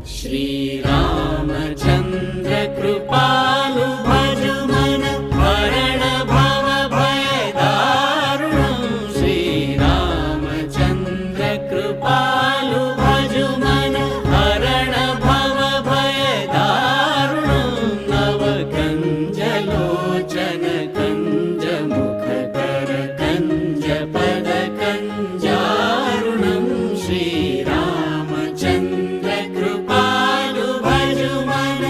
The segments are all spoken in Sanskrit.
श्रीरामचन्द्र कृपालु भजु मन हरण भव भय दारुणं श्रीरामचन्द्र कृपालु भजु मन हरण भव भय दारुणं नव कञ्जलोचन कञ्ज मुख कर कञ्ज पद कञ्जारुणं श्रीरामचन्द्र कृपालु भजु मन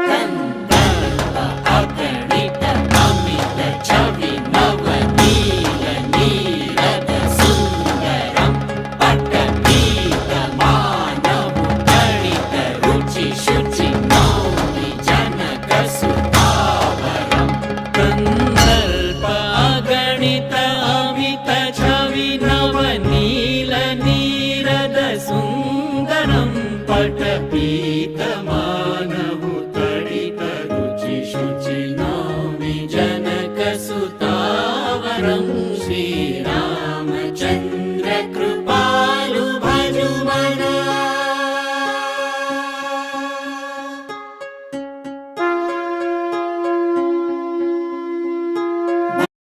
कंदर्प अगणित अमित छवि नवनील नीरद सुन्दरं पटपीत मानव गणित रुचि शुचि नौमि जनक सुतावरं कंदर्प अगणित अमित छवि नवनील नीरद सुन्दरं पटपीत मानव तडित रुचि शुचि नौमि जनक सुत